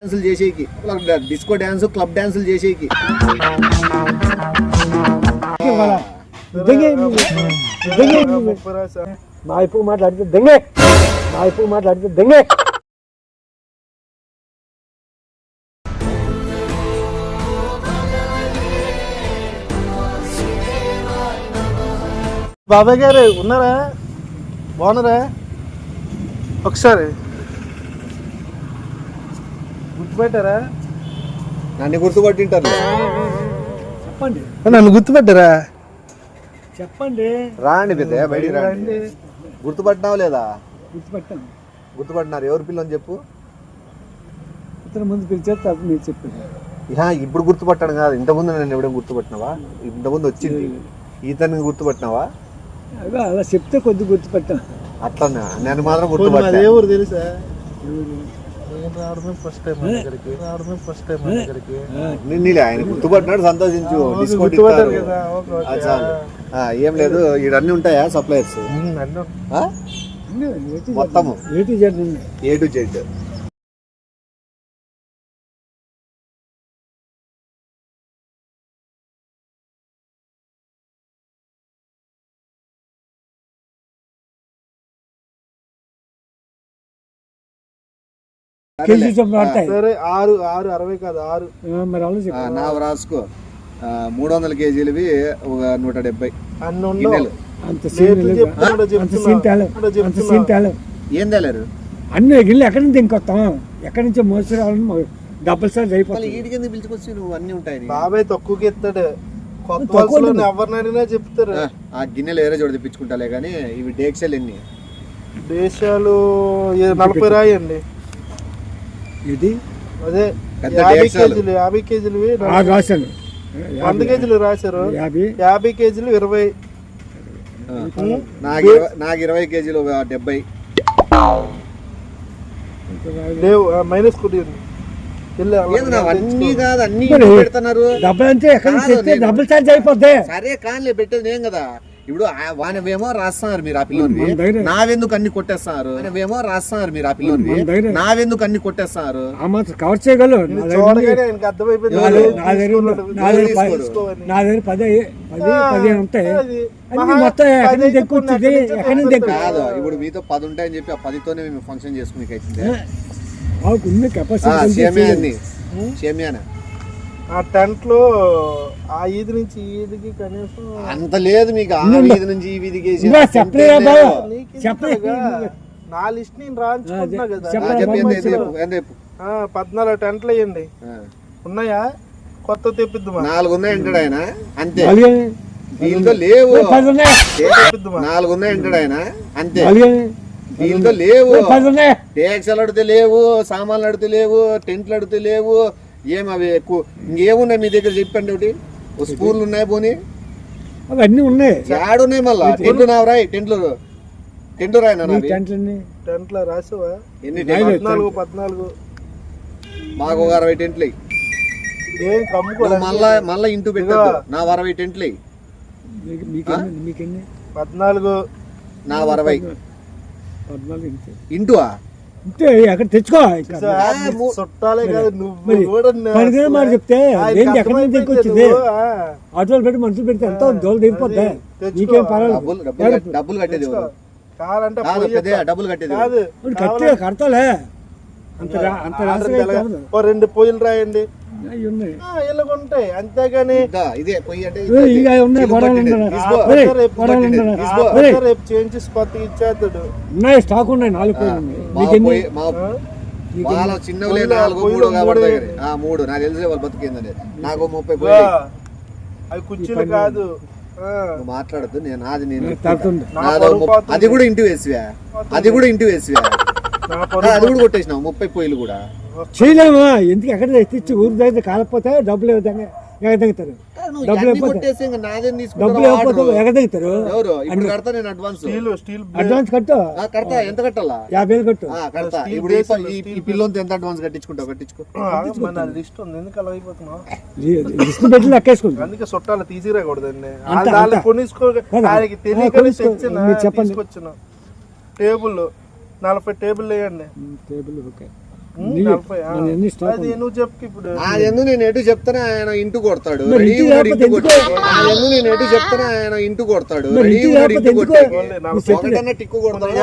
డాన్సులు చేసేకి disco dance club డాన్సులు చేసేకి మా ఇప్పుడు మాట్లాడితే దెంగే మా ఇప్పుడు మాట్లాడితే దెంగే బాబాయ్ గారు ఉన్నారా? బాగున్నారా? ఒకసారి గుర్తుపెట్టారా? నన్ను గుర్తుపట్టింటారు. చెప్పండి, నన్ను గుర్తుపెట్టారా? చెప్పండి. రాండి పెద్ద బయటికి రండి. గుర్తుపట్టినావు లేదా? గుర్తుపెట్టాను. గుర్తుపట్టినారు. ఎవరు పిల్లని చెప్పు. ఇతర ముందు పిలిచేస్తే అది మీరు చెప్పారు. ఇప్పుడు గుర్తుపట్టాను కాదు, ఇంతకుముందు నన్ను ఎవడం గుర్తుపట్టినావా? ఇంతకుముందు వచ్చింది ఈతని గుర్తుపట్టినావా? అలా చెప్తే కొద్ది గుర్తుపెట్టాను. అట్లా నేను మాత్రం గుర్తుపట్టా. ఎవరు తెలుసా? ఆయన గుర్తుపట్టినాడు, సంతోషించు. డిస్కౌంట్ చాలు. ఏం లేదు, ఇవన్నీ ఉంటాయా సప్లైర్స్ మొత్తము ఏ టు జెడ్. సరే 660 కాదు 6 నాకు రాసుకో. 300 కేజీలవి ఒక 170 గిన్నెలు. ఏం తేలేరు అన్ని గిన్నెలు ఎక్కడి నుంచి ఇంకొస్తాం, ఎక్కడి నుంచో మోసి రావాలని డబ్బులు సార్ అయిపోతుంది. ఈడికి ఎందుకు పిలుచుకొచ్చి నువ్వు అన్ని ఉంటాయి. బాబాయ్ తక్కువకి ఎత్తాడు, కొత్త ఎవరిని అడిగినా చెప్తారు. ఆ గిన్నెలు వేరే చోట తెప్పించుకుంటాలే కానీ ఇవి డేక్షలు ఎన్ని దేశాలు 40 రాయండి. ఇది అదే 50 కేజీలు రాశాను. 100 కేజీలు రాశారు. 50 కేజీలు 20. నాకు 20 కేజీలు ఒక 70 లేవు. మైనస్ కొద్ది అన్ని కాదు, అన్ని పెడుతున్నారు. డబ్బులు అంటే ఎక్కడి నుంచి డబ్బులు చార్జ్ అయిపోద్ది. సరే కానీ పెట్టేది ఏం కదా. ఇప్పుడు వానేమో రాస్తున్నారు మీరు ఆ పిల్లలు, నావెందుకు అన్ని కొట్టేస్తున్నారు. వానేమో రాస్తున్నారు మీరు ఆ పిల్లలు, నావెందుకు అన్ని కొట్టేస్తున్నారు. కవర్ చేయగలరు. నా దగ్గర 10 ఉంటాయి. మొత్తం ఎక్కడి నుంచి ఎక్కువ వచ్చింది, ఎక్కడి నుంచి ఎక్కువ కాదు. ఇప్పుడు మీతో 10 ఉంటాయని చెప్పి ఆ 10తోనే మేము ఫంక్షన్ చేసుకునే అవుతుంది. ఆ టెంట్ లో ఆ ఈది నుంచి ఈదికి కనీసం అంత లేదు మీకు. ఆ వీధి నుంచి ఈ వీధికి నా లిస్ట్ నేను రాయించుకుంటున్నా కదా. 14 టెంట్లు వేయండి. ఉన్నాయా? కొత్త తెప్పిద్దామా? 4 ఉన్నాయంటాడు ఆయన. అంతే, దీంతో లేవు. 4 ఉన్నాయంటాడు ఆయన. అంతే, దీంతో లేవు. టేక్స్లు అడితే లేవు, సామాన్లు అడితే లేవు, టెంట్లు అడితే లేవు. ఏం అవి ఎక్కువ ఇంకేమున్నాయి మీ దగ్గర? చెప్పండి. ఒకటి స్పూన్లు ఉన్నాయి, పోనీ అవన్నీ ఉన్నాయి. ఏడున్నాయి మళ్ళా? టెంట్లు నావు రాయి. టెంట్లు రాయన టెంట్లో రాసావా? ఎన్ని? 14. మాకు ఒక 60 టెంట్లు ఏం కమ్ముకో. మళ్ళా ఇంటూ పెట్టద్దు. నా 60 టెంట్లు 14. నా 60 ఇంటూ ఎక్కడ తెచ్చుకో. చుట్టాలే కాదు, మాట చెప్తే ఎక్కడి నుంచి ఎక్కువ వచ్చింది. ఆటోలు పెట్టి మనుషులు పెడితే ఎంత దోలు దిగిపోద్దా? నీకేం పర్వాలేదు. డబ్బులు కట్టేది డబ్బులు కట్టేది కడతాలే. అంత 2 పొయ్యిలు రాయండి. ఉంటాయి అంతేగాని ఇదే పొయ్యి అంటే రేపు చేంజెస్ కొత్త ఇచ్చేస్తాడు. ఉన్నాయి, స్టాక్ ఉన్నాయి. 4 చిన్నవి 4 కాబట్టి 3 నాకు తెలిసే వాళ్ళు బతికిందని. నాకు 30 అవి కుర్చీలు కాదు. మాట్లాడద్దు. నేను అది కూడా ఇంటి వేసివా, అది కూడా కొట్టేసినావు. 30 పొయ్యిలు కూడా చేయలేమా? ఎందుకు ఎక్కడ తెచ్చి ఊరి దగ్గర కాకపోతే డబ్బులు ఎగదగుతారు. డబ్బులు ఇవ్వకపోతే ఎగదగుతారు. అడ్వాన్స్ కట్టు. ఎంత కట్టాలా? 50,000 కట్టు. కడతా. ఇప్పుడు ఈ పిల్లలతో ఎంత అడ్వాన్స్ కట్టించుకో. లిస్ట్ ఉంది, ఎందుకు అలా అయిపోతున్నావు? లిస్ట్ పెట్టి లెక్కేసుకుంటా. అందుకే చుట్టాలు తీసిరాకూడదండి. చెప్పండి. టేబుల్ 40 టేబుల్ వేయండి. Table okay. ఎన్ని స్టాప్ అది నువ్వు చెప్పు ఇప్పుడు. అది ఎందుకు నేను ఎటు చెప్తానే ఆయన ఇంటూ కొడతాడు, మరి రెడీ ఇంటికి ఉన్నాడు రాకపోతే ఇంటూ ఎందుకు? కొట్టాడు. అది ఎందుకు నేను ఎటు చెప్తానే ఆయన ఇంటూ కొడతాడు, మరి రెడీ ఇంటికి ఉన్నాడు రాకపోతే ఇంటూ ఎందుకు? కొట్టాడు. ఒకటన్నా టిక్కు కొడతాడు,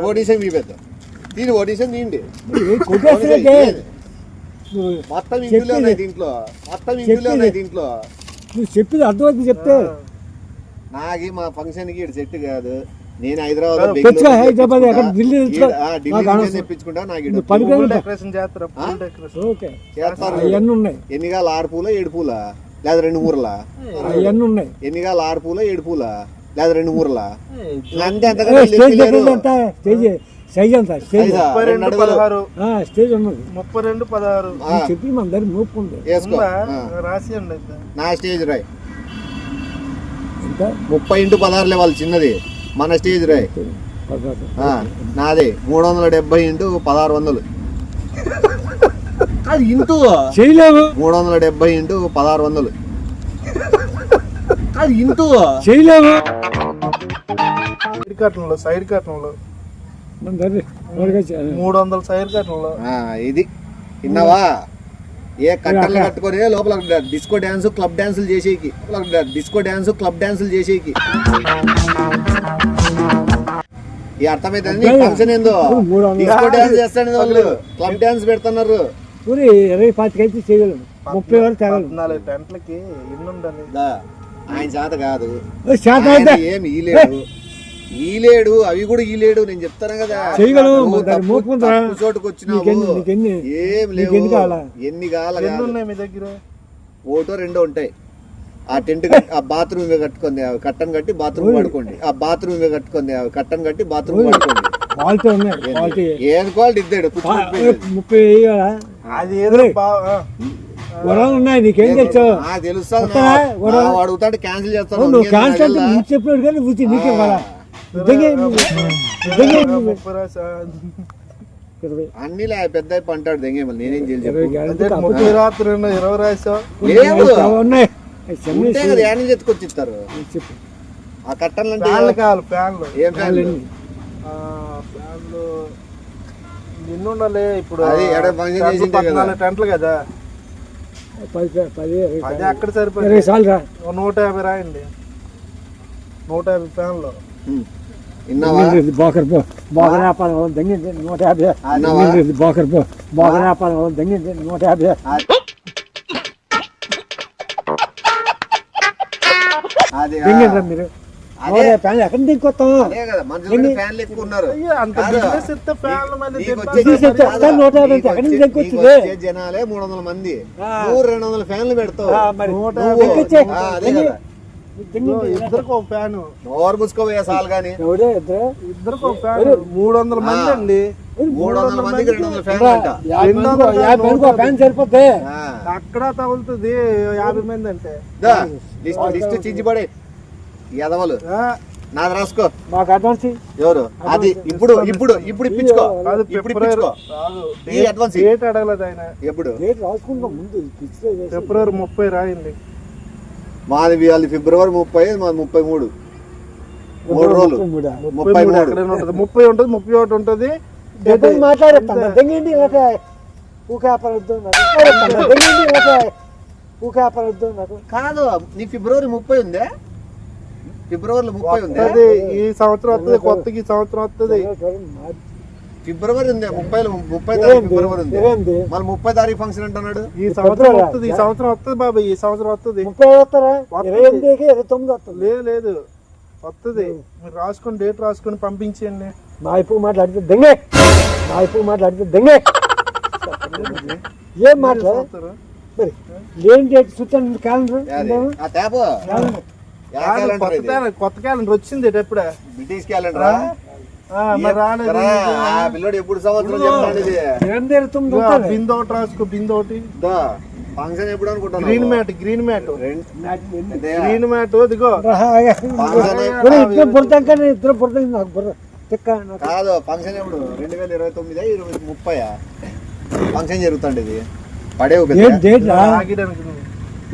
ఓడిషన్ మీ పెద్ద దీని ఓడిషన్ తీయండి. కొట్టేస్తే మొత్తం ఇంట్లో ఉన్నాయి దీంట్లో, మొత్తం ఇంట్లో ఉన్నాయి దీంట్లో. నువ్వు చెప్పింది అర్థమైంది చెప్తే నాకి మా ఫంక్షన్ కి సెట్ కాదు. నేను హైదరాబాద్ తెచ్చుకో, హైదరాబాద్ ఎక్కడ ఢిల్లీ తెచ్చుకో. తెప్పించుకుంటా. నాకు డెకరేషన్ చేస్తారు, ఫుల్ డెకరేషన్ ఓకే చేస్తారు. అవన్నీ ఉన్నాయి, ఎన్నిగాల 6 పూల 7 పూల లేదా 2 మూరలా? అవన్నీ ఉన్నాయి. ఎన్నిగాల 6 పూల 7 పూల లేదా 2 మూరలా? అంతే అంత స్టేజ్ డెకరేషన్ అంతా స్టేజ్ సైజ్ అంతా స్టేజ్ 32, 16 స్టేజ్ ఉన్నది. 32, 16 చెప్పి మన దగ్గర మూపుకుంది వేసుకో. రాసి అండి. నా స్టేజ్ రాయ్ ఇంకా 30x16 లేవాలి చిన్నది. మన స్టేజ్ రాయ్ నాదే 370x1600. అది ఇంటూ చేయలేవు, 370x1600. అది ఇంటూ చేయలేవు. సైడ్ కట్నంలో మన దగ్గర 300 సైడ్ కట్నంలో. ఇది విన్నావా? ఏ కట్టర్లు కట్టుకొని లోపల డిస్కో డాన్స్ క్లబ్ డాన్సులు చేసేకి, డిస్కో డాన్స్ క్లబ్ డాన్సులు చేసేకి. ఈ అర్థమైంది ఫంక్షన్ ఏందో. డిస్కో డాన్స్ చేస్తాడు వాళ్ళు, క్లబ్ డాన్స్ పెడుతున్నారు. 20-25 అయితే చేయగలము, 30 వరకు తేగలము. 4 టెంట్లకి ఎన్ని ఉండాలి? ఆయన చేత కాదు, శాతం అయితే ఏం ఈలేడు అవి కూడా ఈలేడు. నేను చెప్తాను కదా, చేయగలము. చోటుకు వచ్చినావు ఏం లేవు. ఎన్ని కావాలి? ఉన్నాయి మీ దగ్గర? 1-2 ఉంటాయి. ఆ టెంట్ ఆ బాత్రూమ్ కట్టుకుంది, కట్టం కట్టి బాత్రూమ్ పడుకోండి. ఆ బాత్రూమ్ కట్టుకుంది, కట్టం కట్టి బాత్రూమ్ పడుకోండి. క్వాలిటీ ఉన్నాయి, ఏం క్వాలిటీ ఇద్దాడు? 30 అది ఏదో వరాలు ఉన్నాయి. నీకేం తెచ్చావు తెలుస్తా అడుగుతాడు, క్యాన్సిల్ చేస్తాను. నువ్వు క్యాన్సిల్ చెప్పాడు కానీ నీకే వరా అన్ని పెద్ద అంటాడు దెంగే. మళ్ళీ నేనేం చేయాలి? 30 రాత్రి 20 రాసావు. ఉన్నాయి ఎత్తుకొచ్చిస్తారు ఆ కట్టలు అంటే. ఫ్యాన్లు ఏం ఫ్యాన్లు? ఫ్యాన్లు ఎన్ని ఉండాలి ఇప్పుడు? అది 14 టెంట్లు కదా, 10 అది అక్కడ సరిపోయింది. 150 రాయండి, 150 ఫ్యాన్లు. బోకర్ వ్యాపారం దంగింది 150. బోకర్ వ్యాపారం దంగింది 150. దింగిండ్రా మీరు? ఫ్యాన్ ఎక్కడ దింకొస్తాం? ఫ్యాన్లు ఎక్కువ ఉన్నారు. అంత బిజినెస్ ఇస్తే ఫ్యాన్లు మళ్ళీ జనాలే 300 మంది, 200 ఫ్యాన్లు పెడతావు. ఇద్దరికి ఒక ఫ్యాన్. నోరు మూసుకోపోయా సాల్ గాని. ఇద్దరికి ఒక ఫ్యాన్. 300 మంది అండి. 300 మందికి 200 ఫ్యాన్లు అంట. 250 ఫ్యాన్ సరిపోతే అక్కడ తగులుతుంది 50 మంది అంటే. లిస్ట్ చించిపడే ఎదవలు. నాది రాసుకో. మాకు అడ్వాన్స్ ఎవరు? అది ఇప్పుడు ఇప్పుడు ఇప్పుడు ఇప్పించుకో. ఇప్పుడు ఇప్పించుకో. ఈ అడ్వాన్స్ డేట్ అడగలేదు ఆయన. ఎప్పుడు? రాసుకుంటాం ముందు. ఫిబ్రవరి 30 రాయండి. మాది వాళ్ళు ఫిబ్రవరి 30, మాది 33. 3 రోజులు 33. 30 ఉంటుంది, 31 ఉంటుంది. మాట్లాడేస్తాను దంగండి కాదు. నీ ఫిబ్రవరి 30 ఉందే? ఫిబ్రవరిలో 30 ఉంది. ఈ సంవత్సరం వస్తుంది, కొత్తకి సంవత్సరం వస్తుంది. ఫిబ్రవరి ఉంది, 30 తారీఖు ఫిబ్రవరి ఉంది. మళ్ళీ 30 తారీఖు ఫంక్షన్ అంటున్నాడు. ఈ సంవత్సరం వస్తుంది, ఈ సంవత్సరం వస్తుంది బాబా, ఈ సంవత్సరం వస్తుంది. 29 లేదు వస్తుంది. మీరు రాసుకొని డేట్ రాసుకొని పంపించండి. మా ఇప్పుడు మాట్లాడితే దెంగే, ఏం మాట్లాడతారు? ఏం డేట్ చూస్తాను క్యాలెండర్. కొత్త క్యాలెండర్ వచ్చింది ఎప్పుడే. British calendar. పిల్లడు ఎప్పుడు సంవత్సరం చెప్తాను. బిందు ఒకటి రాసుకో, బిందు ఒకటి. ఫంక్షన్ ఎప్పుడు అనుకుంటాను? గ్రీన్ మ్యాట్ ఇదిగో. ఇద్దరు పుడతాం నాకు బుర్ర కాదు. ఫంక్షన్ ఎప్పుడు? 2029, 30 ఫంక్షన్ జరుగుతుంది. ఇది పడే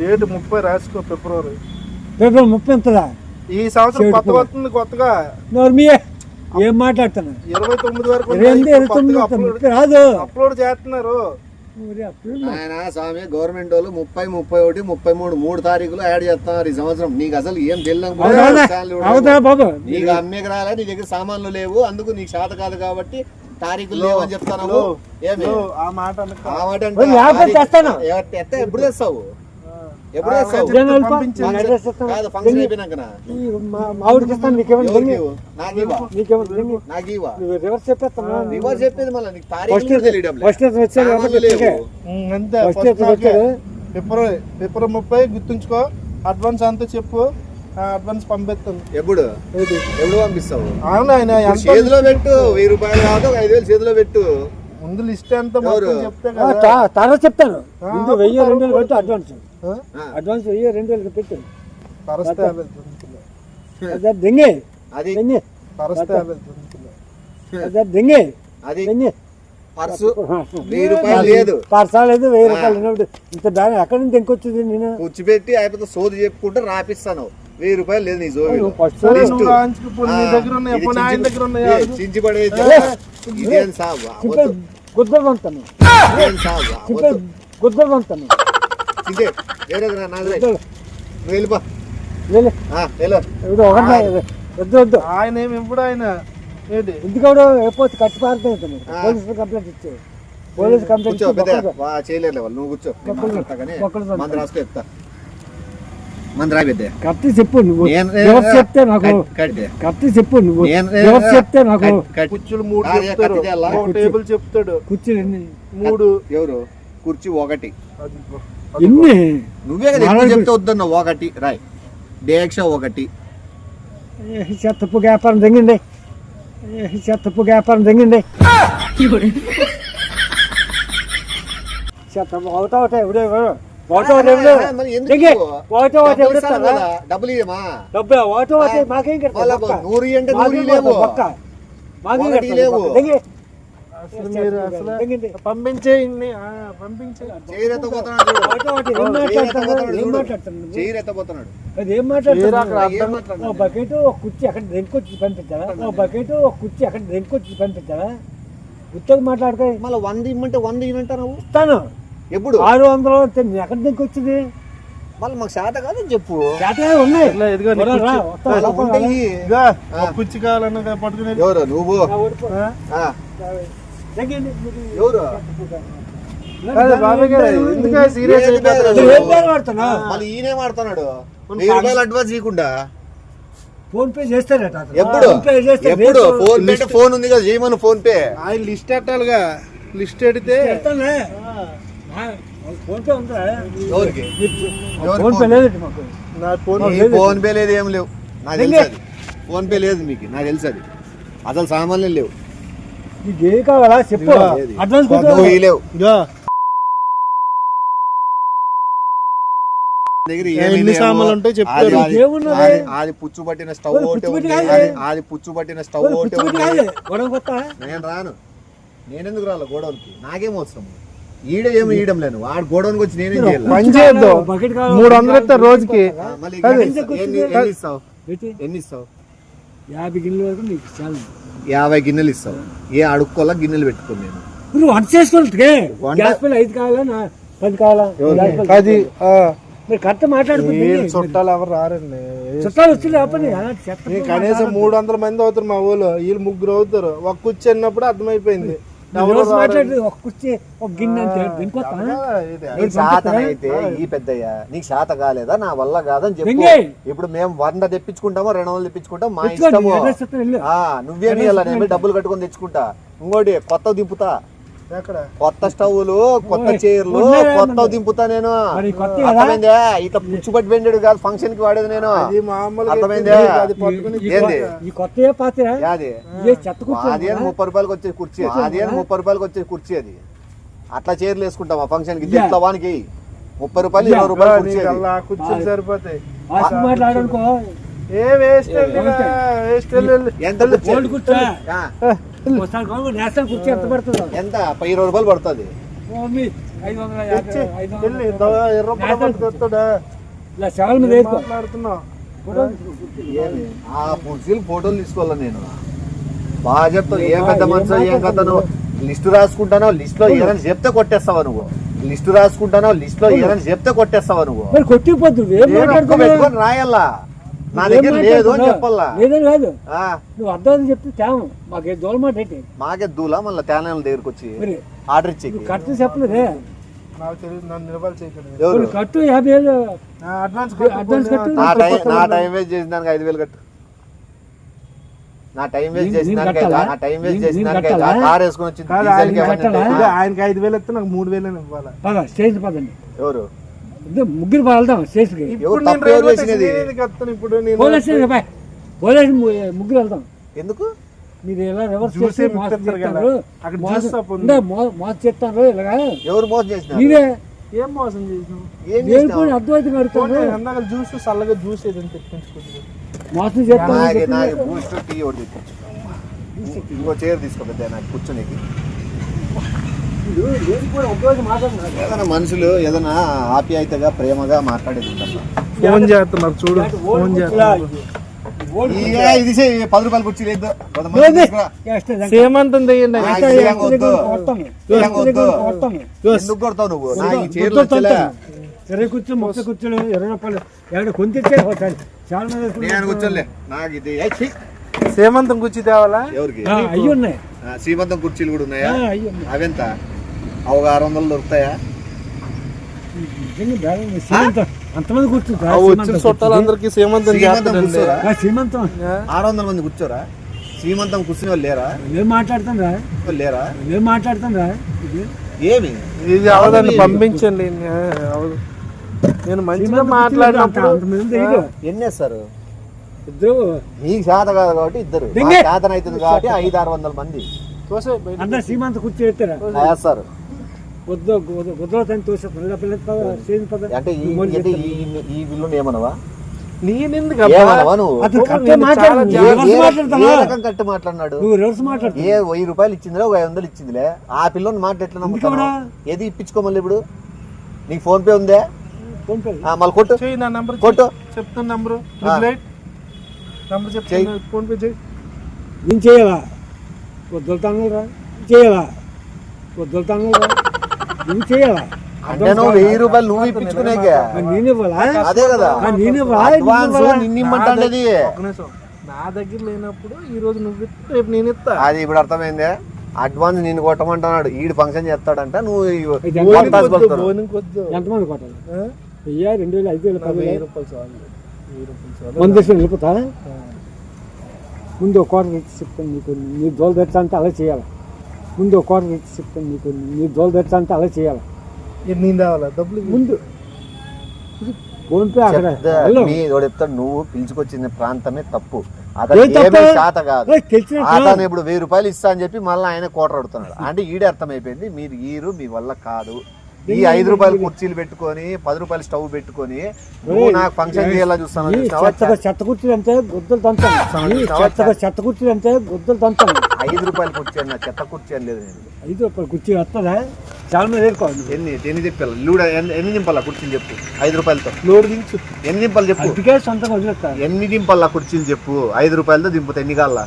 డేట్ 30 రాసుకో. ఫిబ్రవరి 30 ఉంటుందా? ఈ సంవత్సరం కొత్త వస్తుంది. కొత్తగా ఏం మాట్లాడుతున్నా 29 వరకు 29 రాదు అప్లోడ్ చేస్తున్నారు. ఆయన స్వామి గవర్నమెంట్ వాళ్ళు 30, 31, 33 3 తారీఖులు యాడ్ చేస్తున్నారు ఈ సంవత్సరం. నీకు అసలు ఏం అవుతా బాబు నీకు అమ్మేకి రాలే, నీ దగ్గర సామాన్లు లేవు, అందుకు నీకు శాత కాదు కాబట్టి తారీఖులు లేవు అని చెప్తాను. ఏమి ఆ మాట ఆ మాట అంటే చేస్తాను ఎప్పుడు తెస్తావు? ఎప్పుడు తెస్తావు? కాదు ఫంక్షన్ అయిపోయినాకనా? మావిడికి ఇస్తాను. రివర్స్ చెప్పేది మళ్ళీ నీకు తారీఖులు తెలియడం లేదు. ఫిబ్రవరి 30 గుర్తుంచుకో. అడ్వాన్స్ అంతా చెప్పు, అడ్వాన్స్ పంపిస్తాను. ఎప్పుడు పంపిస్తావు? అవును ఆయన చేతిలో పెట్టు. 1000 రూపాయలు కాదు 5000 చేతిలో పెట్టు. ముందు లిస్ట్ ఎంత చెప్తే తర్వాత చెప్తాను. 1000, 2000 పెట్టు అడ్వాన్స్. అడ్వాన్స్ 1000, 2000 పెట్టు. దెంగే అది దెంగే అది పర్సు 1000 రూపాయలు లేదు, పర్సా లేదు, 1000 రూపాయలు ఉన్నప్పుడు ఇంత దాని ఎక్కడి నుంచి తెంకొచ్చింది? నేను కూర్చిపెట్టి అయిపోతే సోది చెప్పుకుంటే రాపిస్తాను. 1000 రూపాయలు లేదు నీ జోబీలో. చించి పడేది ఇదేం సాగు గుద్దదంతాను గుద్దదంతాను చింతే వేరేదిరా నాది. నువ్వు వెళ్ళిపో. వద్దు వద్దు. ఆయన ఏమి ఇప్పుడు ఆయన ఎందుకో ఎప్పుడు కట్టి పారుతుంది. పోలీసులు కంప్లైంట్ ఇచ్చే పోలీసు కంప్లైంట్ చేయలేదు వాళ్ళు. నువ్వు కూర్చో. మంది రాసుకో చెప్తా. మంది రాబెద్దే కత్తి చెప్పు. నువ్వు చెప్తే నాకు కత్తి చెప్పు. నువ్వు చెప్తే నాకు కుర్చీలు 3 చెప్తాడు. టేబుల్ చెప్తాడు. కుర్చీలు ఎన్ని? 3. ఎవరు? కుర్చీ 1. ఎన్ని? నువ్వే కదా చెప్తే వద్దన్న 1 రాయ్. డేక్ష 1. చెత్తపు వ్యాపారం తెంగిండి. చెత్తపు వ్యాపారం తెంగిండి. చెత్త ఒకటే ఎవడే డబ్బులు ఇయ్యమా? మాకేం పంపించే ఏం మాట్లాడుతున్నాడు? బకెట్ ఒక కుర్చీ అక్కడ దెంకొచ్చి పంపించారా? బకెట్ ఒక కుర్చీ అక్కడ దెంకొచ్చి పంపించారా? ఉత్తగా మాట్లాడితే మళ్ళీ 100 ఇమ్మంటే 100 ఇవ్వమంటావు. ఇస్తాను. ఎప్పుడు? 600 ఎక్కడ దెంకొచ్చింది? మళ్ళీ మాకు శాత కాదని చెప్పు. ఉన్నాయి. కుర్చీ కావాలన్నా పట్టుకునే. ఎవరు నువ్వు? మళ్ళీ ఈయనే మాడుతున్నాడు. 1000 రూపాయలు అడ్వాన్స్ ఇవ్వకుండా ఫోన్ పే చేస్తారట. ఎప్పుడు ఫోన్ పే? ఫోన్ ఉంది కదా, చేయమను ఫోన్ పే. ఆయన లిస్ట్ పెట్టాలిగా. లిస్ట్ ఎడితే ఫోన్ పే ఉందా? ఎవరికి? ఫోన్ పే లేదు మాకు. ఫోన్ పే లేదు, ఏం లేవు. నాకు తెలుసు అది. ఫోన్ పే లేదు మీకు, నాకు తెలుసు అది. అసలు సామాన్లు లేవు. నీకు ఏ కావాలా చెప్పు. అడ్వాన్స్ లేవు ఎన్ని సామాన్లు ఉంటాయి చెప్తారు. అది పుచ్చు పట్టిన స్టవ్ ఒకటి ఉంది. అది పుచ్చు పట్టిన స్టవ్ ఒకటి ఉంది. నేను రాను. నేనెందుకు రాను గోడౌన్కి? నాకేం అవసరం? ఈడ ఏమి ఇయడం లేను. వాడు గోడౌన్కి వచ్చి నేనేం చేయాలి? 300 రోజుకి. ఎన్ని ఇస్తావు? 50 గిన్నెల వరకు నీకు చాలు. 50 గిన్నెలు ఇస్తావు. ఏ అడుక్కోలా గిన్నెలు పెట్టుకో. నేను నువ్వు వంట చేసుకుంటే గ్యాస్ బిల్ 5 కావాలా 10 కావాలా? 10. మీరు కరెక్ట్ మాట్లాడుకుంటే చుట్టాలు ఎవరు రారండి. చుట్టాలు వచ్చి కనీసం 300 మంది అవుతారు మా ఊళ్ళో. వీళ్ళు 3 అవుతారు. ఒక కుర్చీ అన్నప్పుడు అర్థమైపోయింది. ఒక కుర్చీ ఒక గిన్నె అయితే ఈ పెద్దయ్య నీకు శాత కాలేదా? నా వల్ల కాదని చెప్పు. ఇప్పుడు మేము 100 తెప్పించుకుంటామో 200 తెప్పించుకుంటాం, మా ఇష్టము. నువ్వేమి నేను డబ్బులు కట్టుకొని తెచ్చుకుంటా. ఇంకోటి కొత్త దింపుతా. కొత్త స్టవ్లు, కొత్త చైర్లు, కొత్త దింపుతా నేను. అర్థమైందా? ఇట్లా పుచ్చుపట్టి వెండాడు కాదు ఫంక్షన్ కి వాడేది నేను. అర్థమైందా? అదేం 30 రూపాయలకి వచ్చే కుర్చీ. అదేం 30 రూపాయలకి వచ్చే కుర్చీ అది. అట్లా చైర్లు వేసుకుంటాం ఆ ఫంక్షన్ కి. ఇట్లా వానికి 30 రూపాయలు 20 రూపాయలు కుర్చీలు సరిపోతాయి. ఎంత? 20 రూపాయలు పడుతుంది. ఆ కుర్చీలు ఫోటోలు తీసుకోవాలా నేను? బాగా చెప్తావు. ఏ పెద్ద మనసు ఏం కథ నువ్వు లిస్టు రాసుకుంటానో లిస్ట్ లో ఏదైనా చెప్తే కొట్టేస్తావా నువ్వు? లిస్టు రాసుకుంటానో లిస్ట్ లో ఏదైనా చెప్తే కొట్టేస్తావా నువ్వు? మరి కొట్టిపోతుంది ఏం మాట్లాడుతున్నావు? పెట్టుకొని రాయల్లా, నా దగ్గర లేదు అని చెప్పల్లా. లేదని కాదు, నువ్వు అర్థం చెప్తే తేమ మాకే దోలమాట ఏంటి? మాకే దూలా మళ్ళీ తేనాల దగ్గరకు వచ్చి ఆర్డర్ ఇచ్చి కట్టు చెప్పలేదే. నాకు తెలియదు, నన్ను నిలబడి చేయకండి. ఎవరు కట్టు 50,000 అడ్వాన్స్ అడ్వాన్స్ కట్టు. నా టైం వేస్ట్ చేసిన దానికి 5,000 కట్టు. నా టైం వేస్ట్ చేసిన దానికి నా టైం వేస్ట్ చేసిన దానికి కార్ వేసుకొని వచ్చింది. ఆయనకి 5,000 ఇస్తే నాకు 3,000 ఇవ్వాలి. పద స్టేజ్ పదండి. ఎవరు ముగ్గురు వెళ్దాం స్టేజ్ కి. ఎవరు తప్పు ఎవరు చేసినది? ఇప్పుడు నేను పోలీసు ముగ్గురు వెళ్దాం. ఎందుకు మీరు ఇలా రివర్స్ చేసి మోసం చేస్తారు, అక్కడ మోసం చేస్తారు ఇలాగా. ఎవరు మోసం చేసిన? మీరే ఏం మోసం చేసినావు? ఏం నేను చేసినావు? కూడా అద్వైతం అడుగుతాను. అందాక జ్యూస్ చల్లగా జ్యూస్ ఏదని తెప్పించుకుంటుంది. మోసం చేస్తాను. నాకు బూస్ట్ టీ ఒకటి తెప్పించు. ఇంకో చైర్ తీసుకోపోతే నాకు కూర్చోనికి. ఏదైనా మనుషులు ఏదైనా ఆప్యాయతగా ప్రేమగా మాట్లాడేది ఉండాలి. ఫోన్ చేస్తున్నారు చూడు, ఫోన్ చేస్తున్నారు. ఇది 10 రూపాయలు కుర్చీ లేదు. సేమంతం తెయ్యండి. ఎందుకు కొడతావు నువ్వు? నా ఈ చైర్లు వచ్చేలే. సరే కూర్చో, మొక్క కూర్చోడు 20 రూపాయలు ఎక్కడ కొంచెం చాలా నేను కూర్చోలే. నాకు ఇది సేమంతం కుర్చీ తేవాలా? ఎవరికి? అయ్యి ఉన్నాయి. శ్రీమంతం కుర్చీలు కూడా ఉన్నాయా? అయ్యి ఉన్నాయి. అవెంత? అవి 600 దొరుకుతాయా? అంతమంది కూర్చుంటారు. వచ్చిన చుట్టాలందరికీ సేమంతం కూర్చోరా? శ్రీమంతం 600 మంది కూర్చోరా? శ్రీమంతం కూర్చునే వాళ్ళు లేరా? మేము మాట్లాడతాం రా, లేరా? మేము మాట్లాడతాం రా. ఏమి ఇది అవదండి, పంపించండి. అవదు, నేను మంచిగా మాట్లాడినప్పుడు ఎన్ని వేస్తారు? ఇద్దరు. నీకు శాత కాదు కాబట్టి ఇద్దరు, శాతం అవుతుంది కాబట్టి 500-600 మంది అందరు శ్రీమంత కూర్చో ఎత్తారా వేస్తారు. అంటే ఈ బిల్లు ఏమనవా? నేనెందుకు కట్టు మాట్లాడినాడు? 1000 రూపాయలు ఇచ్చిందిలే, 500 ఇచ్చిందిలే. ఆ పిల్లని మాట ఎట్లా నమ్ముతావు? ఏది ఇప్పించుకోమల్లి ఇప్పుడు? నీకు ఫోన్ పే ఉందే? మళ్ళీ కొట్టు, నా నంబర్ కొట్టు. చెప్తాను నంబరు చెప్తాను, ఫోన్ పే చేయి. నేను చేయాలా? వద్దుతాను రా, చేయాలా? వద్దుతాను రా, నేను చేయాలా? అంటే నువ్వు 1000 రూపాయలు నువ్వు ఇప్పించుకునేకే నేను ఇవ్వాలా? అదే కదా నేను నిన్నిమ్మంటాండేది. నా దగ్గర లేనప్పుడు ఈ రోజు నువ్వు రేపు నేను ఇస్తా. అది ఇప్పుడు అర్థమైందే. అడ్వాన్స్ నేను కొట్టమంటున్నాడు, ఈడు ఫంక్షన్ చేస్తాడంట. నువ్వు ఎంతమంది కొట్టాలి? 1000, 2000, 5000, 10,000 రూపాయలు చాలు. మన దేశం వెళ్ళిపోతా. ముందు 1/4 ఇచ్చి చెప్తాను నీకు, నీ దోలు తెచ్చా అంటే అలా చేయాలి. ముందు 1/4 ఇచ్చి చెప్తాను నీకు, నీ దోలు తెచ్చా అంటే అలా చేయాలి. నేను రావాలా డబ్బులు? ముందు ఫోన్ పే అక్కడ చెప్తాడు. నువ్వు పిలుచుకొచ్చిన ప్రాంతమే తప్పు. అతను శాత కాదు. అతను ఇప్పుడు 1000 రూపాయలు ఇస్తా అని చెప్పి మళ్ళీ ఆయన కోటర్ అడుగుతున్నాడు. అంటే ఈడే అర్థమైపోయింది, మీరు ఈరు మీ వల్ల కాదు. ఈ 5 రూపాయలు కుర్చీలు పెట్టుకొని 10 రూపాయలు స్టవ్ పెట్టుకొని నువ్వు నాకు ఫంక్షన్ చేయాలా చూస్తాను. చెత్త కుర్చీలు అంటే గుద్దలు తంతాను. చెత్త కుర్చీలు అంటే గుద్దలు తంతాను. 5 రూపాయలు కుర్చీ అన్న, చెత్త కుర్చీ అని లేదు. 5 రూపాయలు కుర్చీ వస్తుందా? చాలా మంది ఏర్కోవాలి. ఎన్ని చెప్పాలి? ఎన్ని దింపాలా కుర్చీలు చెప్పు? 5 రూపాయలతో లోడ్ దించు. ఎన్ని దింపాలి చెప్పు? సొంతంగా వదిలేస్తా. ఎన్ని దింపాలా కుర్చీలు చెప్పు? 5 రూపాయలతో దింపుతా. ఎన్ని కావాలా?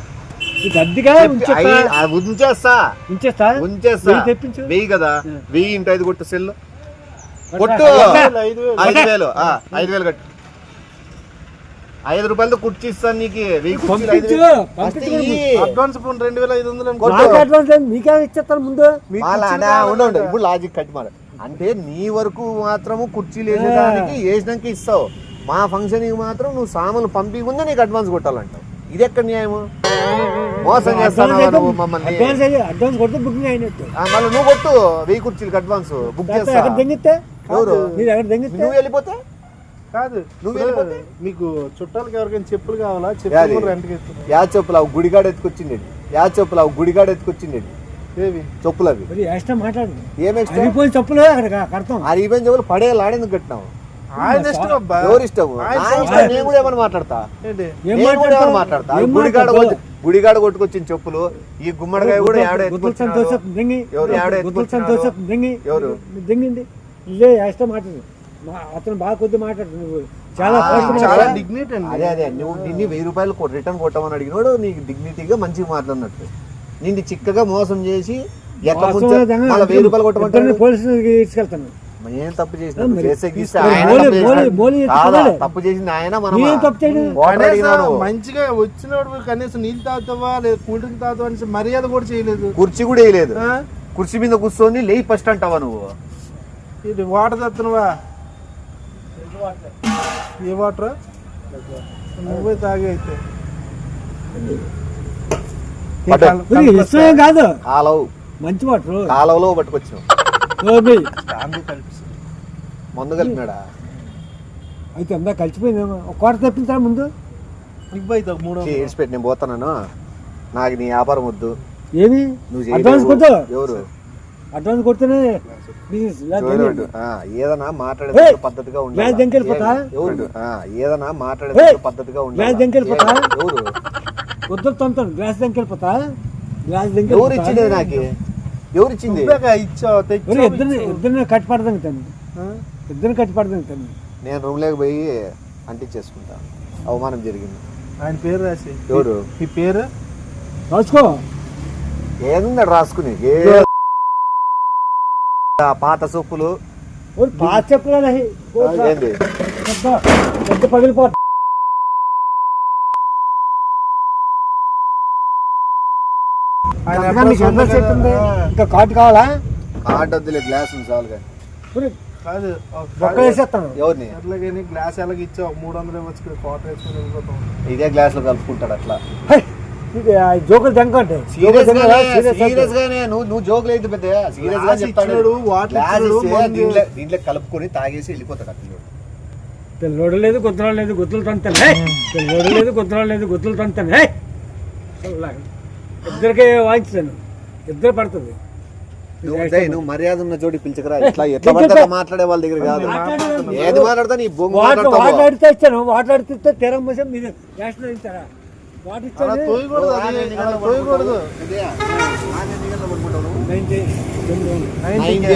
ఉంచేస్తా. 1000 కదా, 1000 × 5 కొట్టు. సెల్ కొట్టు. 5,000. 5,000 కట్టు. 5 రూపాయలతో కుర్చీ ఇస్తాను నీకు. 1000 అడ్వాన్స్ 2,500 మీకే ఇచ్చేస్తాను ముందు. ఉండు, ఇప్పుడు లాజిక్ కట్టి మాట. అంటే నీ వరకు మాత్రము కుర్చీలు వేసేదానికి వేసినాక ఇస్తావు. మా ఫంక్షన్ కి మాత్రం నువ్వు సామాన్లు పంపి ముందే నీకు అడ్వాన్స్ కొట్టాలంటావు. ఇది ఎక్కడ న్యాయము? మోసం చేస్తాను మమ్మల్ని. అడ్వాన్స్ కొడితే బుకింగ్ అయినట్టు. మళ్ళీ నువ్వు కొట్టు 1000 కుర్చీలకు అడ్వాన్స్ బుక్ చేస్తా. ఎవరు? నువ్వు వెళ్ళిపోతే కాదు, నువ్వు వెళ్ళిపోతే మీకు చుట్టాలకి ఎవరికైనా చెప్పులు కావాలా? చెప్పులు రెంట్కి యా చెప్పులు అవి గుడిగాడ ఎత్తుకొచ్చింది. యా చెప్పులు అవి గుడిగాడ ఎత్తుకొచ్చింది. ఏవి చెప్పులు అవి? మాట్లాడు. ఏమి చెప్పులు కడతాం. అరిగిపోయిన చెప్పులు పడేయాలి. ఆడేందుకు కట్టినావు? ఎవరు ఇష్టం? నేను కూడా ఏమని మాట్లాడతా? మాట్లాడతా. గుడిగాడ కొట్టుకొచ్చిన చెప్పులు ఈ గుమ్మడికాయ కూడా ఎవరు దింగింది? ఇదే ఇష్టం మాట్లాడు. అతను బాగా కొద్ది మాట్లాడు. నువ్వు చాలా చాలా డిగ్నిటీ అండి. అదే నువ్వు నిన్ను 1000 రూపాయలు రిటర్న్ కొట్టమని అడిగినోడు నీకు డిగ్నిటీగా మంచిగా మాట్లాడినట్టు, నిన్ను చిక్కగా మోసం చేసి ఎట్లా ముంచా- మళ్ళా 1000 రూపాయలు కొట్టమంటే పోలీసులు తీసుకెళ్తాను. ఏం తప్పు చేసిన తప్పు చేసింది ఆయన, మనం వాటర్ అడిగినాడు. మంచిగా వచ్చినోడు కనీసం నీళ్ళు తాగుతావా లేదా కూల్ డ్రింక్ తాగుతావా అని మర్యాద కూడా చేయలేదు. కుర్చీ కూడా వేయలేదు, కుర్చీ మీద కూర్చొని లేయి ఫస్ట్ అంటావా నువ్వు? ఇది వాటర్ తెస్తున్నావా? ఏ వాటర్? నువ్వే తాగే అయితే ఇష్టం కాదు, కాలవ మంచి వాటర్ కాలవలో పట్టుకొచ్చావు. మందు కలిపినాడా? అయితే అంతా కలిసిపోయిందేమో. ఒక కోట తెప్పించా ముందు ఏడ్చిపెట్టి నేను పోతాను, నాకు నీ వ్యాపారం వద్దు. ఏమి నువ్వు అడ్వాన్స్ కొట్టు, ఎవరు అడ్వాన్స్ కొడితేనే ఏదైనా మాట్లాడే పద్ధతిగా ఉండాలి. ఎవరు ఏదైనా మాట్లాడే పద్ధతిగా ఉండాలి. ఎవరు వద్దు తొంతాను గ్లాస్ దెంకెళ్ళిపోతా. గ్లాస్ ఎవరు ఇచ్చింది నాకు? ఎవరు ఇచ్చింది? ఇద్దరిని కట్టిపడదాను తను, ఇద్దరిని కట్టిపడదాను తను. నేను రూమ్ లేక పోయి అంటించేసుకుంటా, అవమానం జరిగింది. ఆయన పేరు రాసి. ఎవరు? ఈ పేరు రాసుకో. ఏందా రాసుకుని? పాత సొప్పులు, పాత చెప్పులు ఏంది పెద్ద పగిలిపోతా. ఇంకా కార్డు కావాలా? కార్డు వద్దులే, గ్లాస్ ఉంది చాలు. కానీ కాదు బొక్క వేసేస్తాను. ఎవరిని? అట్లాగని గ్లాస్ ఎలాగ ఇచ్చావు? 300 ఇవ్వచ్చు, కోట వేసుకుని వెళ్ళిపోతాం. ఇదే గ్లాస్ లో కలుపుకుంటాడు అట్లా. జోకులు తెంకంటే సీరియస్ గానే నువ్వు జోకులు అయితే పెద్ద సీరియస్ గా చెప్తాడు. దీంట్లో కలుపుకొని తాగేసి వెళ్ళిపోతాడు అట్లా. పిల్లోడు లేదు గుద్దరాడు లేదు, గుద్దలు తంతాను. పిల్లోడు లేదు గుద్దరాడు లేదు, గుద్దలు తంతాను. ఇద్దరికే వాయించాను, ఇద్దరు పడుతుంది. నువ్వు మర్యాద ఉన్న చోటి పిలిచకరా. ఇట్లా ఎట్లా పడితే మాట్లాడే వాళ్ళ దగ్గర కాదు. ఏది మాట్లాడతా నీ బొంగు మాట్లాడితే ఇచ్చాను, మాట్లాడితే తీరం మోసం మీరు నేషనల్ ఇస్తారా? వాటి ఇచ్చాను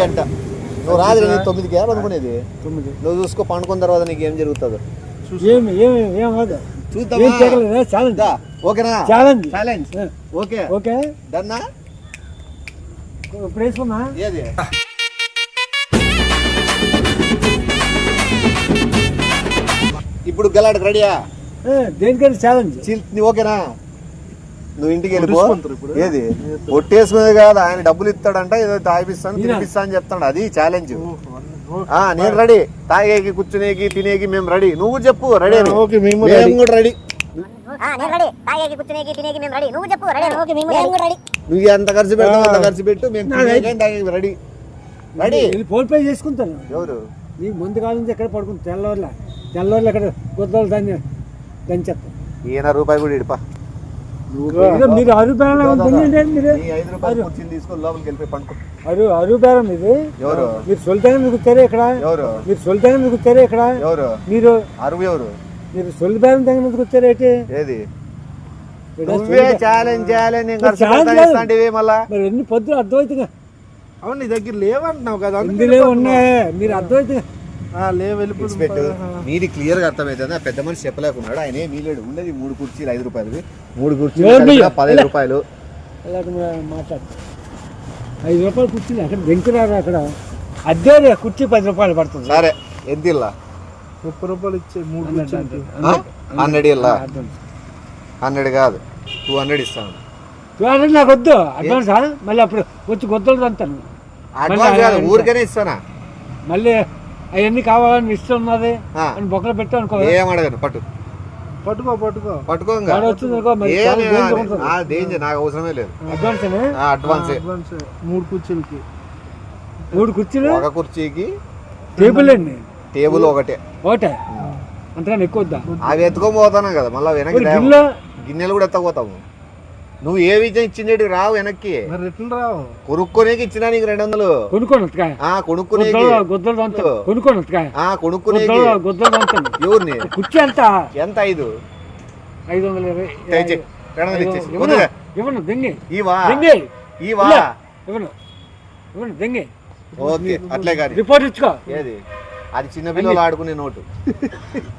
అంట. నువ్వు రాదు 9కి అనుకునేది. నువ్వు చూసుకో, పండుకున్న తర్వాత నీకు ఏం జరుగుతుందో చూద్దాం. ఓకేనా? ఛాలెంజ్ ఛాలెంజ్ ఓకే ఓకే డన్నా. ఇప్పుడు వేసుకున్నా ఏది ఇప్పుడు గలాడకు రెడీయా? దేనికైనా ఛాలెంజ్. ఓకేనా? నువ్వు ఇంటికి వెళ్ళిపో. ఏది ఒట్టేసుకునేది కాదు, ఆయన డబ్బులు ఇస్తాడంట, ఏదో తాగిపిస్తాను తినిపిస్తా అని చెప్తాడు. అది ఛాలెంజ్. నేను రెడీ, తాగేకి కూర్చునేకి తినేకి మేము రెడీ. నువ్వు చెప్పు రెడీ. మేము కూడా రెడీ. నువ్వు ఎంత ఖర్చు పెడతావు అంత ఖర్చు పెట్టు, మేము రెడీ. రెడీ ఫోన్ పే చేసుకుంటాను. ఎవరు? నీకు ముందు కాలం నుంచి ఎక్కడ పడుకుంది? తెల్లవారులు ఎక్కడ గుద్దలు దాన్ని దంచేస్తాను. ఈయన రూపాయి కూడా ఇడిపా. మీరు 6 రూపాయలు తీసుకొని లోపలికి వెళ్ళిపోయి పండుకో. 6 రూపాయలు ఇది. ఎవరు? మీరు సొలితేనే మీకు వచ్చారా ఇక్కడ? ఎవరు? మీరు సొలితేనే మీకు వచ్చారా ఇక్కడ? ఎవరు? మీరు 60 ఎవరు? మీరు సొలి బేరం దగ్గర మీకు వచ్చారా? ఏది నువ్వే ఛాలెంజ్ చేయాలి మళ్ళా. మరి ఎన్ని పొద్దులు అర్థమవుతుంది. అవును, నీ దగ్గర లేవంటున్నావు కదా? ఇందులో ఉన్నాయి, మీరు అర్థమవుతుంది. పెట్టు. నీది క్లియర్ గా అర్థమవుతుంది. పెద్ద మనిషి చెప్పలేకున్నాడు, ఆయన ఏమీ లేడు. ఉండేది 3 కుర్చీలు 5 రూపాయలు, 3 కుర్చీలు 15 రూపాయలు. మాట్లాడు. 5 రూపాయలు కుర్చీలు అక్కడ దెంకురారు. అక్కడ అదే కుర్చీ 10 రూపాయలు పడుతుంది. సరే ఎంత ఇల్లా? 30 రూపాయలు ఇచ్చే 3 100 ఇల్లా? 100 కాదు 200 ఇస్తాను. 200 నాకు వద్దు అడ్వాన్స్. మళ్ళీ అప్పుడు వచ్చి గొద్దలు అంటాను. ఊరికనే ఇస్తానా? మళ్ళీ అవన్నీ కావాలని ఇష్టం ఉన్నది అని బొక్కలు పెట్టా అనుకో. ఏం అడగను. పట్టుకో నాకు అవసరమే లేదు. అడ్వాన్స్ 3 కుర్చీలకి 3 కుర్చీలు. ఒక కుర్చీకి టేబుల్ అండి. టేబుల్ ఒకటే అంతకన్నా ఎక్కువ వద్దా? అవి ఎత్తుకొని పోతాను కదా మళ్ళీ వెనక్కి. గిన్నెలు కూడా ఎత్తకపోతాము. నువ్వు ఏ విజయం ఇచ్చిండేటి రావు వెనక్కి. రావు. కొనుక్కోనేకి ఇచ్చినా నీకు 200. ఎవరిని? కుర్చీ ఎంత? 5 520. ఇవ్వను దెంగి. ఓకే అట్లే కానీ రిపోర్ట్ ఇచ్చుకో. ఏది అది చిన్న పిల్లలు ఆడుకునే నోటు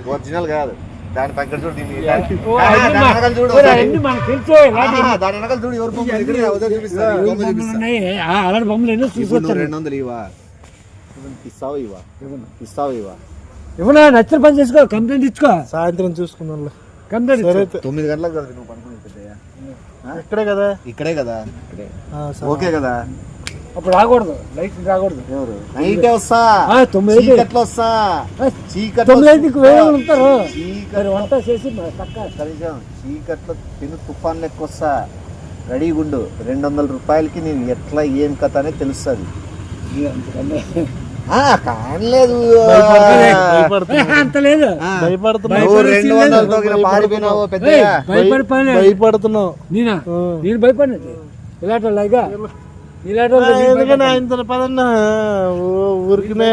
ఒరిజినల్ కాదు దాని పక్కన చూడు దీన్ని ఓ, దాని అవన్నీ మా- వెనకాల చూడు ఓ, అవన్నీ మనకు తెలుసు ఇలాంటి దాని వెనకాల చూడు ఎవరు బొమ్మ ఇక్కడ చూపిస్తా ఈ బొమ్మ బొమ్మలు చూపిస్తా ఉన్నాయి. అలాంటి బొమ్మలు ఎన్నో ఇప్పుడు చూసుకొచ్చాను. నువ్వు 200 ఇవా ఇస్తావా ఇవా ఇస్తావా ఇవా ఇవ్వనా నచ్చిన పని చేసుకో, కంప్లైంట్ ఇచ్చుకో, సాయంత్రం చూసుకుందాం కంప్లైంట్ సరే ఇచ్చుకో. 9 గంటలకు కదా నువ్వు పడుకునే పెద్దయ్య ఇక్కడే కదా ఇక్కడే కదా ఇక్కడే సరే. ఓకే కదా అప్పుడు రాకూడదు, లైట్ రాకూడదు. ఎవరు నైటే వస్తా 9 చీకట్లో వస్తా చీకట్లో 9 వేరే వాళ్ళు ఉంటారు. మరి చీకట్లో వంట చేసి పక్క కనీసం చీకట్లో తిను తుఫాన్ లెక్క వస్తా రెడీగుండు 200 రూపాయలకి నేను ఎట్లా ఏం కథ అనేది తెలుస్తుంది కానలేదు అంత లేదు. భయపడుతున్నావు నువ్వు 200తో గిన పారిపోయినావు పెద్దయ్య భయపడిపోయినా భయపడుతున్నావు నేనా నేను భయపడినది ఇలాంటి వాళ్ళగా ఇలాంటి వాళ్ళు నేను ఎందుకని ఆయన పదన్నా ఊరికినే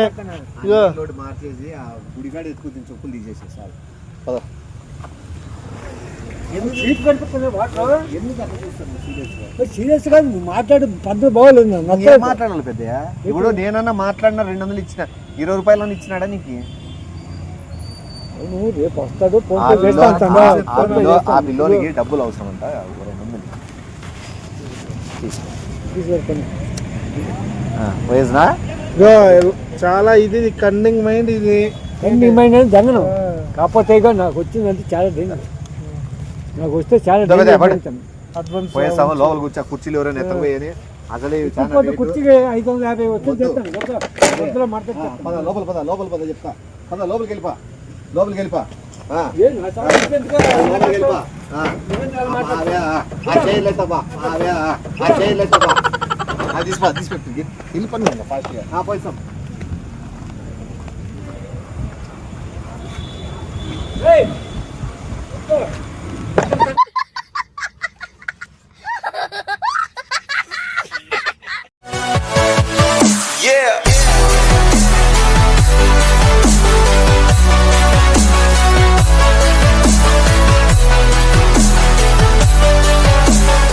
ఇగో లోటు మార్చేసి ఆ గుడికాడ ఎత్తుకుని చెప్పులు తీసేసి సార్ పద సీట్ కనిపిస్తుంది వాటర్. సీరియస్ గా నువ్వు మాట్లాడు పద్ధతి బాగోలేదు. ఏం మాట్లాడాలి పెద్దయ్య ఇప్పుడు నేనన్నా మాట్లాడినా 200 ఇచ్చిన 20 రూపాయలు ఇచ్చినాడా నీకు నువ్వు రేపు వస్తాడు ఫోన్ ఆ పే చేస్తా అంటాడా? ఫోన్ పే చేస్తా. ఆ బిల్లోనికి డబ్బులు అవసరం అంట 200 తీసుకెళ్ళిపోయి. వయసునా ఇగో చాలా ఇది కన్నింగ్ మైండ్ ఇది ఎండింగ్ మైండ్ అని జంగను కాకపోతే ఇక నాకు వచ్చిందంటే చాలా డేంజర్. నాకు వస్తే చాలా దొంగదే, డేంజర్ పడు. ఉంటాను. అడ్వాన్స్ పోయేస్తావా లోపల కూర్చో కుర్చీలు ఎవరైనా ఎత్తపోయని అసలే చాలా ఇంకొకటి రేటు. కుర్చీకి 550 వస్తే చేస్తాను. కొత్తలో మాట్లాడతాను. పద లోపల పద లోపల పద చెప్తా పద లోపలికి వెళ్ళిపా లోపలికి వెళ్ళిపా ఏం నా చాలా ఎందుకు? లోపలికి వెళ్ళిపా అవే ఆ చైర్లు ఎత్తపా అవే ఆ చైర్లు ఎత్తపా అది తీసిపెట్టి వెళ్ళిపోయి ఫాస్ట్గా పోయిస్తాం ఏయ్!